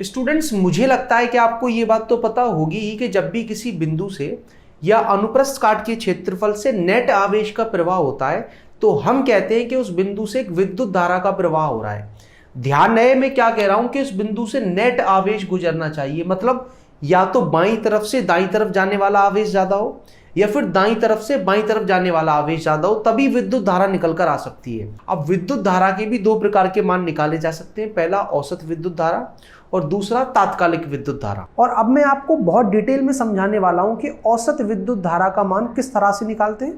Students, मुझे लगता है कि आपको ये बात तो पता होगी ही कि जब भी किसी बिंदु से या अनुप्रस्थ काट के क्षेत्रफल से नेट आवेश का प्रवाह होता है तो हम कहते हैं कि उस बिंदु से एक विद्युत धारा का प्रवाह हो रहा है। ध्यान रहे मैं क्या कह रहा हूं कि उस बिंदु से नेट आवेश गुजरना चाहिए, मतलब या तो बाईं तरफ से दाईं तरफ जाने वाला आवेश ज्यादा हो या फिर दाईं तरफ से बाईं तरफ जाने वाला आवेश ज्यादा हो, तभी विद्युत धारा निकल कर आ सकती है। अब विद्युत धारा के भी दो प्रकार के मान निकाले जा सकते हैं, पहला औसत विद्युत धारा और दूसरा तात्कालिक विद्युत धारा। और अब मैं आपको बहुत डिटेल में समझाने वाला हूं कि औसत विद्युत धारा का मान किस तरह से निकालते हैं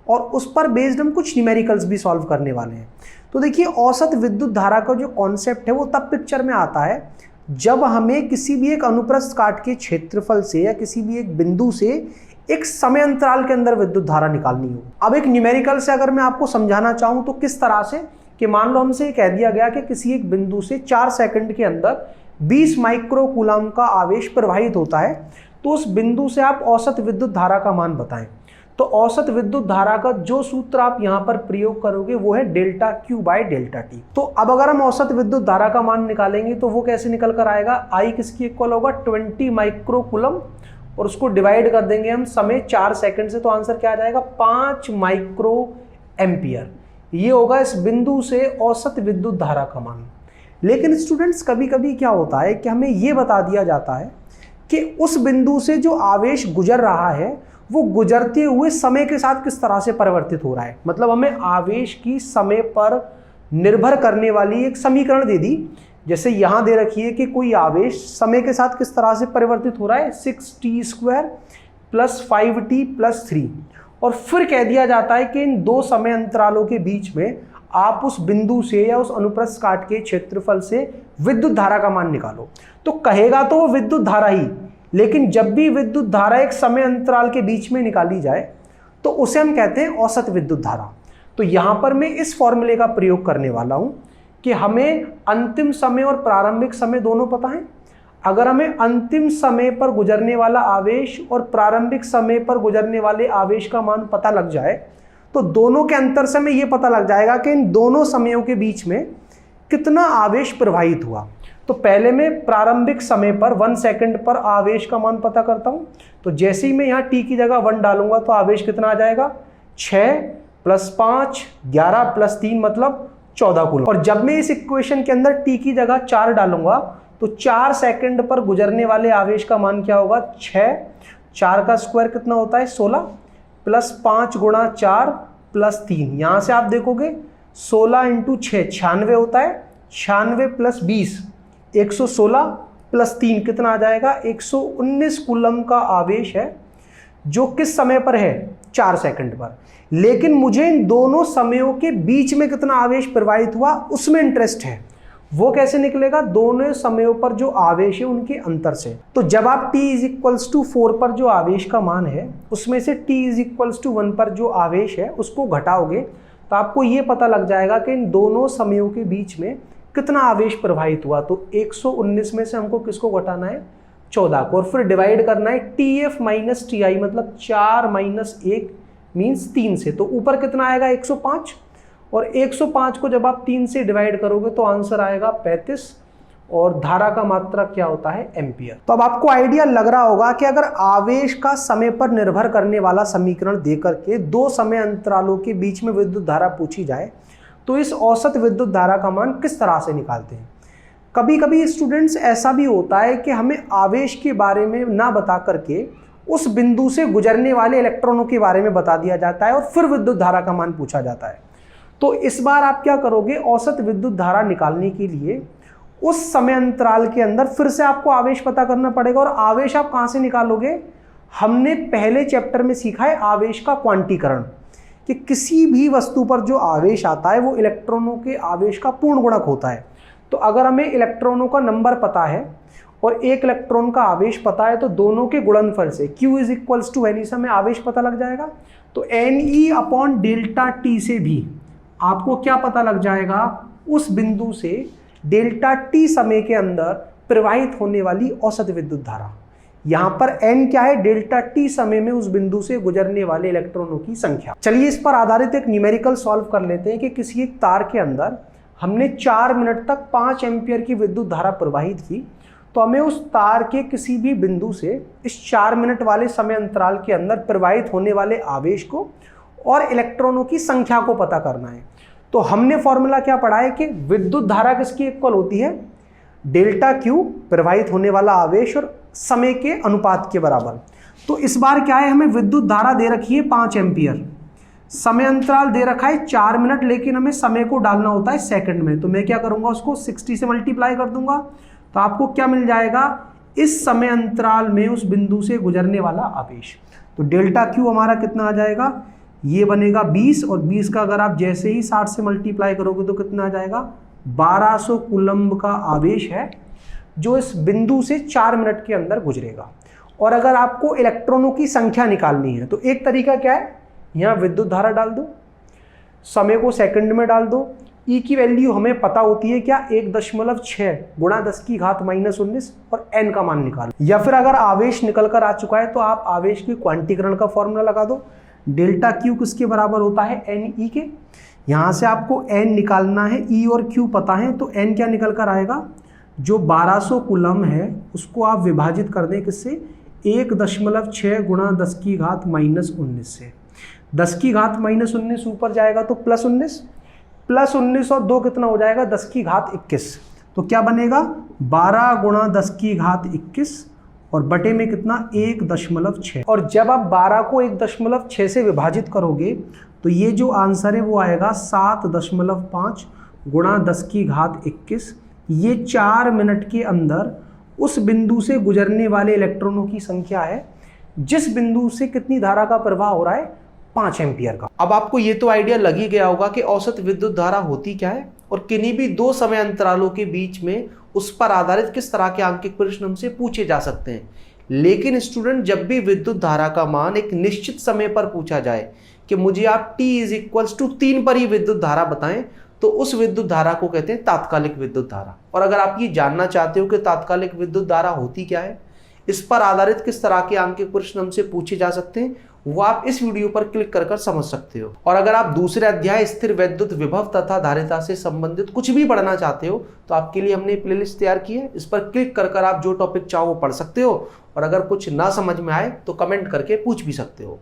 और उस पर बेस्ड हम कुछ न्यूमेरिकल्स भी सॉल्व करने वाले हैं। तो देखिए, औसत विद्युत धारा का जो कॉन्सेप्ट है वो तब पिक्चर में आता है जब हमें किसी भी एक अनुप्रस्थ काट के क्षेत्रफल से या किसी भी एक बिंदु से एक समय अंतराल के अंदर विद्युत धारा निकालनी हो। अब एक न्यूमेरिकल से अगर मैं आपको समझाना चाहूं तो किस तरह से कि मान लो हमसे कह दिया गया कि किसी एक बिंदु से 4 सेकंड के अंदर 20 माइक्रो कूलम का आवेश प्रवाहित होता है, तो उस बिंदु से आप औसत विद्युत धारा का मान बताएं। तो औसत विद्युत धारा का जो सूत्र आप यहां पर प्रयोग करोगे वो है delta Q by delta T. तो अब अगर हम औसत विद्युत धारा का मान निकालेंगे तो वो कैसे निकल कर आएगा, आई किसकी इक्वल होगा 20 माइक्रो कूलम और उसको डिवाइड कर देंगे हम समय 4 सेकंड से, तो आंसर क्या आ जाएगा 5 माइक्रो एम्पियर। ये होगा इस बिंदु से औसत विद्युत धारा का मान। लेकिन स्टूडेंट्स, कभी कभी क्या होता है कि हमें यह बता दिया जाता है कि उस बिंदु से जो आवेश गुजर रहा है वो गुजरते हुए समय के साथ किस तरह से परिवर्तित हो रहा है। मतलब हमें आवेश की समय पर निर्भर करने वाली एक समीकरण दे दी, जैसे यहां दे रखी है कि कोई आवेश समय के साथ किस तरह से परिवर्तित हो रहा है 6t² + 5t + 3, और फिर कह दिया जाता है कि इन दो समय अंतरालों के बीच में आप उस बिंदु से या उस अनुप्रस्थ काट के क्षेत्रफल से विद्युत धारा का मान निकालो। तो कहेगा तो वो विद्युत धारा ही, लेकिन जब भी विद्युत धारा एक समय अंतराल के बीच में निकाली जाए तो उसे हम कहते हैं औसत विद्युत धारा। तो यहां पर मैं इस फॉर्मूले का प्रयोग करने वाला हूं कि हमें अंतिम समय और प्रारंभिक समय दोनों पता है। अगर हमें अंतिम समय पर गुजरने वाला आवेश और प्रारंभिक समय पर गुजरने वाले आवेश का मान पता लग जाए तो दोनों के अंतर से हमें यह पता लग जाएगा कि इन दोनों समयों के बीच में कितना आवेश प्रवाहित हुआ। तो पहले मैं प्रारंभिक समय पर 1 सेकंड पर आवेश का मान पता करता हूं। तो जैसे ही मैं यहां t की जगह 1 डालूंगा तो आवेश कितना आ जाएगा 6 + 5 11 + 3 मतलब 14 कूलम। और जब मैं इस इक्वेशन के अंदर t की जगह 4 डालूंगा तो 4 सेकंड पर गुजरने वाले आवेश का मान क्या होगा 6, 4 का स्क्वायर कितना होता है 16 + 5 × 4 + 3। यहां से आप देखोगे 16 × 6 96 होता है, 96 + 20 116 + 3 कितना आ जाएगा 119 कूलम का आवेश है, जो किस समय पर है 4 सेकंड पर। लेकिन मुझे इन दोनों समयों के बीच में कितना आवेश प्रवाहित हुआ उसमें इंटरेस्ट है। वो कैसे निकलेगा, दोनों समयों पर जो आवेश है उनके अंतर से। तो जब आप t = 4 पर जो आवेश का मान है उसमें से t = 1 पर जो आवेश है उसको घटाओगे तो आपको ये पता लग जाएगा कि इन दोनों समयों के बीच में कितना आवेश प्रवाहित हुआ। तो 119 में से हमको किसको घटाना है 14 को, और फिर डिवाइड करना है TF - TI मतलब 4 - 1 मीन्स 3 से। तो ऊपर कितना आएगा 105, और 105 को जब आप 3 से डिवाइड करोगे तो आंसर आएगा 35, और धारा का मात्रा क्या होता है एम्पियर। तो अब आपको आइडिया लग रहा होगा कि अगर आवेश का समय पर निर्भर करने वाला समीकरण देकर के दो समय अंतरालों के बीच में विद्युत धारा पूछी जाए तो इस औसत विद्युत धारा का मान किस तरह से निकालते हैं। कभी कभी स्टूडेंट्स ऐसा भी होता है कि हमें आवेश के बारे में ना बता करके उस बिंदु से गुजरने वाले इलेक्ट्रॉनों के बारे में बता दिया जाता है और फिर विद्युत धारा का मान पूछा जाता है। तो इस बार आप क्या करोगे, औसत विद्युत धारा निकालने के लिए उस समय अंतराल के अंदर फिर से आपको आवेश पता करना पड़ेगा। और आवेश आप कहां से निकालोगे, हमने पहले चैप्टर में सीखा है आवेश का क्वांटीकरण, कि किसी भी वस्तु पर जो आवेश आता है वो इलेक्ट्रॉनों के आवेश का पूर्ण गुणक होता है। तो अगर हमें इलेक्ट्रॉनों का नंबर पता है और एक इलेक्ट्रॉन का आवेश पता है तो दोनों के गुणनफल से Q = N से हमें आवेश पता लग जाएगा। तो NE/ΔT से भी आपको क्या पता लग जाएगा, उस बिंदु से ΔT समय के अंदर प्रवाहित होने वाली औसत विद्युत धारा। यहां पर n क्या है, ΔT समय में उस बिंदु से गुजरने वाले इलेक्ट्रॉनों की संख्या। चलिए इस पर आधारित एक न्यूमेरिकल सॉल्व कर लेते हैं कि किसी एक तार के अंदर हमने 4 मिनट तक 5 एम्पियर की विद्युत धारा प्रवाहित की तो हमें उस तार के किसी भी बिंदु से इस 4 मिनट वाले समय अंतराल के अंदर प्रवाहित होने वाले आवेश को और इलेक्ट्रॉनों की संख्या को पता करना है। तो हमने फॉर्मूला क्या पढ़ा है कि विद्युत धारा किसकी इक्वल होती है, डेल्टा क्यू, प्रवाहित होने वाला आवेश और समय के अनुपात के बराबर। तो इस बार क्या है, हमें विद्युत धारा दे रखी है 5 एम्पियर, समय अंतराल दे रखा है 4 मिनट, लेकिन हमें समय को डालना होता है सेकंड में। तो मैं क्या करूंगा, उसको 60 से मल्टीप्लाई कर दूंगा, तो आपको क्या मिल जाएगा, इस समय अंतराल में उस बिंदु से गुजरने वाला आवेश। तो डेल्टा क्यू हमारा कितना आ जाएगा, ये बनेगा 20, और 20 का अगर आप जैसे ही 60 से मल्टीप्लाई करोगे तो कितना आ जाएगा, 1200 कूलम्ब का आवेश है जो इस बिंदु से 4 मिनट के अंदर गुजरेगा। और अगर आपको इलेक्ट्रॉनों की संख्या निकालनी है तो एक तरीका क्या है, यहाँ विद्युत धारा डाल दो, समय को सेकंड में डाल दो, ई की वैल्यू हमें पता होती है क्या, 1.6 गुणा 10 की घात -19, और एन का मान निकालो। या फिर अगर आवेश निकल कर आ चुका है तो आप आवेश के क्वांटीकरण का फॉर्मूला लगा दो, डेल्टा क्यू किसके बराबर होता है, एन ई के। यहाँ से आपको एन निकालना है, ई और क्यू पता है, तो एन क्या निकल कर आएगा, जो 1200 कूलम है उसको आप विभाजित कर दें किससे, 1.6 गुणा 10 की घात -19 से। 10 की घात -19 ऊपर जाएगा तो +19, +19 और 2 कितना हो जाएगा, 10 की घात 21। तो क्या बनेगा, 12 गुणा 10 की घात 21 और बटे में कितना, 1.6। और जब आप 12 को 1.6 से विभाजित करोगे तो ये जो आंसर है वो आएगा 7.5 गुणा 10 की घात 21। ये 4 मिनट के अंदर उस बिंदु से गुजरने वाले इलेक्ट्रॉनों की संख्या है जिस बिंदु से कितनी धारा का प्रवाह हो रहा है, 5 एम्पियर का। अब आपको ये तो आइडिया लग ही गया होगा कि औसत विद्युत धारा होती क्या है और किन्हीं भी 2 समय अंतरालों के बीच में उस पर आधारित किस तरह के आंकिक प्रश्न हमसे पूछे जा सकते हैं। लेकिन स्टूडेंट, जब भी विद्युत धारा का मान एक निश्चित समय पर पूछा जाए कि मुझे आप t = 3 पर ही विद्युत धारा बताएं, तो उस विद्युत धारा को कहते हैं तात्कालिक विद्युत धारा। और अगर आप ये जानना चाहते हो कि तात्कालिक विद्युत धारा होती क्या है, इस पर आधारित किस तरह के आंकिक प्रश्न हमसे पूछे जा सकते हैं, वो आप इस वीडियो पर क्लिक कर समझ सकते हो। और अगर आप दूसरे अध्याय स्थिर वैद्युत विभव तथा धारिता से संबंधित कुछ भी पढ़ना चाहते हो तो आपके लिए हमने प्लेलिस्ट तैयार की है, इस पर क्लिक कर आप जो टॉपिक चाहो वो पढ़ सकते हो। और अगर कुछ ना समझ में आए तो कमेंट करके पूछ भी सकते हो।